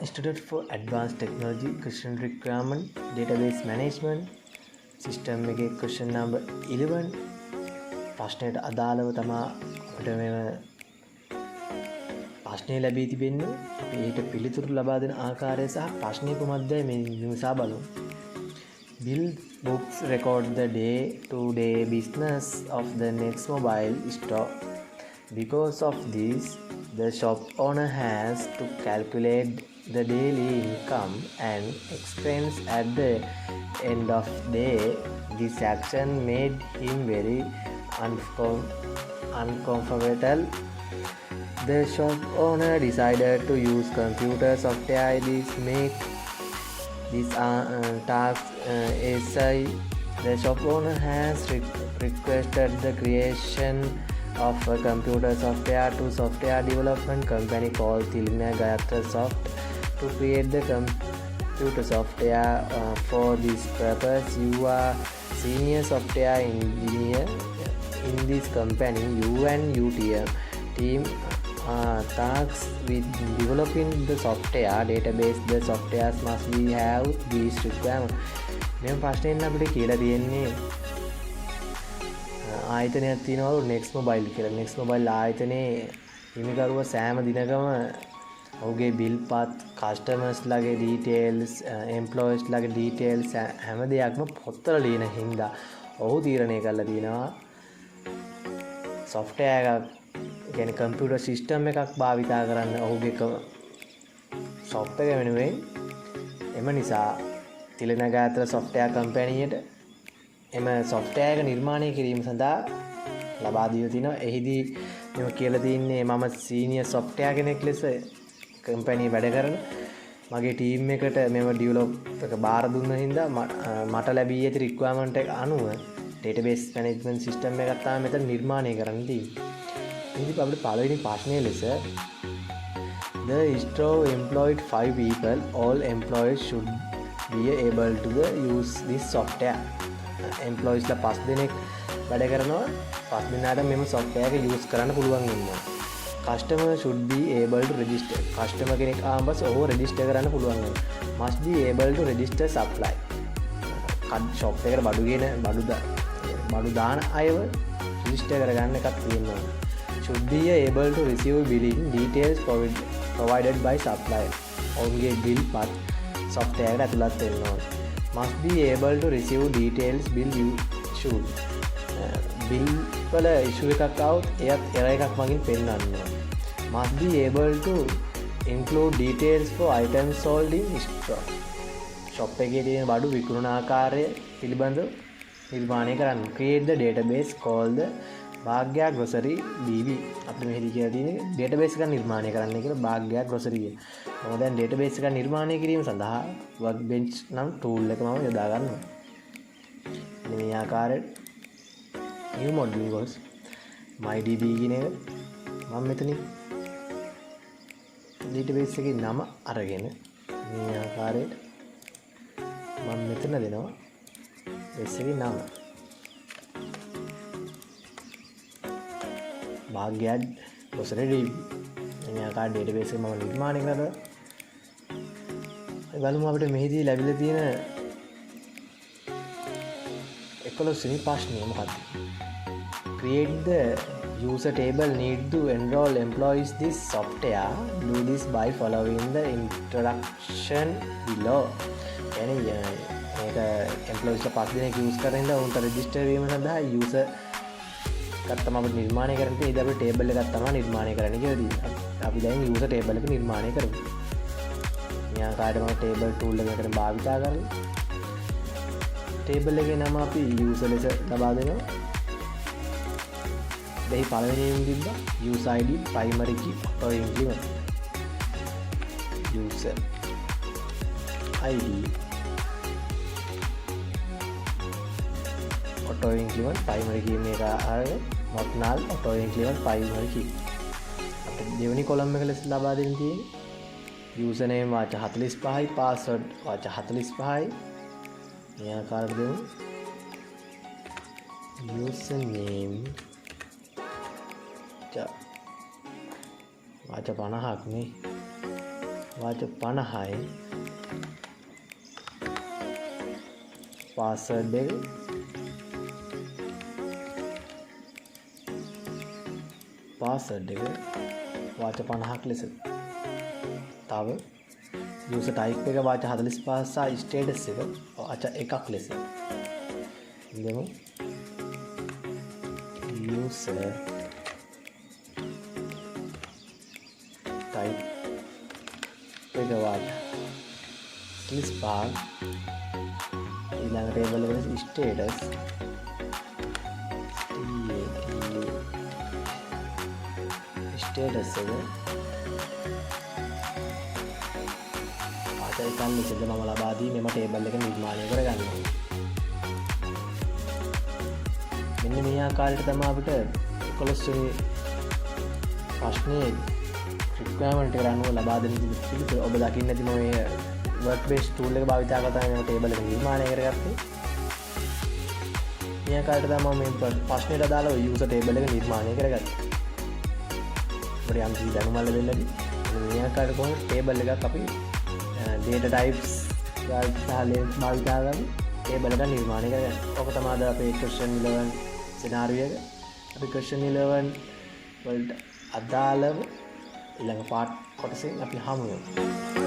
Institute for Advanced Technology Question Requirement Database Management System එකේ question number 11 ප්‍රශ්නයට අදාළව තමයි අපිට මේ ප්‍රශ්නේ ලැබී තිබෙන්නේ. අපි ඒකට පිළිතුරු ලබා දෙන ආකාරය සහ ප්‍රශ්නේ කොහොමද මේ විමසා බලමු. Bill books record the day-to-day business of the next mobile store. Because of this, the shop owner has to calculate the daily income and expense at the end of the day. This action made him very uncomfortable. The shop owner decided to use computer software. This make this task easy. The shop owner has requested the creation of a computer software to software development company called Tilina Gayatra Soft to create the computer software. For this purpose, you are senior software engineer in this company. You and your team tasks with developing the software database. The softwares must be have these requirements. මේ ප්‍රශ්නෙන් අපිට කියලා තියෙන්නේ ආයතනයක් තියෙනවලු next mobile කියලා. Next mobile ආයතනයේ හිමිකරුවා සෑම දිනකම ඔහුගේ bill පත්, කස්ටමර්ස් ලගේ ඩීටේල්ස්, එම්ප්ලොයිස් ලගේ ඩීටේල්ස් හැම දෙයක්ම පොත්වල ලියන හින්දා ඔහු තීරණය කරලා තියෙනවා software එකක් කියන්නේ කම්පියුටර් සිස්ටම් එකක් භාවිතා කරන්න ඔහුගේ shop එක වෙනුවෙන්. එම නිසා තිලන ගාත්‍ර software කම්පැනියට එම software එක නිර්මාණය කිරීම සඳහා ලබා දී තිනවා. එහිදී මම කියලා තින්නේ මම සීනියර් software කෙනෙක් ලෙස කම්පැනි වැඩ කරන මගේ ටීම් එකට මෙව ඩෙවලොප් එක බාර දුන්න හින්දා මට ලැබී ඇති රික්වයර්මන්ට් එක අනුව database management system එකක් තමයි මෙතන නිර්මාණය කරන්න තියෙන්නේ. ඉතින් අපිට පළවෙනි ප්‍රශ්නය ලෙස the store employed 5 people. All employees should be able to use this software. employees ලා 5 දෙනෙක් වැඩ කරනවා. 5 දෙනාට මෙම software එක use කරන්න පුළුවන් වෙනවා. customer should be able to register. customer කෙනෙක් ආවම පස්සේ ඔහු register කරන්න පුළුවන් වෙනවා. must be able to register supply. shop එකට බඩු දාන අයව register කරගන්න එකක් තියෙනවා. should be able to receive billing details provided by supplier. ඔවුන්ගේ bill පත් software එකට ඇතුළත් වෙනවා. must be able to receive details bill issued. bill වල issue එකක් આવුත් එයත් error එකක් මගින් පෙන්නන්න. must be able to include details for items sold in store. shop එකේ තියෙන බඩු විකුණන ආකාරය පිළිබඳව නිර්මාණය කරන්න. create the database called the Bhagya grocery db. අපිට මෙහෙදි කියලා තියෙන්නේ database එකක් නිර්මාණය කරන්න කියලා භාග්‍යා grocery එක. මම දැන් database එකක් නිර්මාණය කිරීම සඳහා workbench නම් tool එක මම යොදා ගන්නවා. මේ ආකාරයට new module goals mydb කියන එක මම මෙතනින් database එකේ නම අරගෙන මේ ආකාරයට මම මෙතන දෙනවා base එකේ නම භාග්‍යා grocery db. මේ ආකාරයට database එක මම නිර්මාණය කරලා බලමු අපිට මෙහිදී ලැබිලා තියෙන 11 වෙනි ප්‍රශ්නය මොකක්ද? create the user table. need to enroll employees this software. do this by following the instruction below. يعني මේක employees ලා 5 දෙනෙක් use කරන ඉඳලා උන්ට register වීම සඳහා user එකක් තමයි අපිට නිර්මාණය කරන්න තියෙන්නේ. ඉතින් අපිට table එකක් තමයි නිර්මාණය කරන්න කියලා තියෙන්නේ. අපි දැන් user table එක නිර්මාණය කරමු. මේ ආකාරයට මම table tool එක මෙතන භාවිතා කරලා table එකේ නම අපි user ලෙස ලබා දෙනවා. දෙහි පළවෙනියෙන් තිබ්බා user id primary key auto increment. user id auto increment primary key මේක ආවේ not null auto increment primary key. අපිට දෙවෙනි column එක ලෙස ලබා දෙන්න තියෙන්නේ username වාච 45යි password වාච 45යි. මේ ආකාරයට දෙමු. username වාච 50ක් නේ වාච 50යි පාස්වර්ඩ් එක වාච 50ක් ලෙස. තව යූසර් ටයිප් එක වාච 45 සහ ස්ටේටස් එක වාච 1ක් ලෙස. ඉතින් යූසර් ටයිප් එක වාච 45 ඊළඟ ටේබල් එකේ ස්ටේටස් ස්ටේටස් එක වාච 1ක් ලෙසද මම ලබා දී මෙම ටේබල් එක නිර්මාණය කරගන්නවා. මෙන්න මේ ආකාරයට තමයි අපිට 11 වෙනි ප්‍රශ්නේ රික්වයර්මන්ට් එකට අනුව ලබා දෙන පිළිතුර. ඔබ දකින්න ඇති මම මේ වර්ක්බේස් ටූල් එක භාවිත කරලා තමයි මේ ටේබල් එක නිර්මාණය කරගත්තේ. මේ ආකාරයට තමයි මම මේ ප්‍රශ්නෙට අදාළව යූසර් ටේබල් එක නිර්මාණය කරගත්තේ. ඔබට යම් කිසි දැනුමක් ලැබෙන්නදී මේ ආකාරයට කොහොමද ටේබල් එකක් අපි data types භාවිත කරලා ටේබල් එක නිර්මාණය කරගන්නේ. ඔක තමයි අද අපේ question 11 scenario එක. අපි question 11 වලට අදාළව ඊළඟ පාර්ට් කොටසෙන් අපි හමු වෙමු.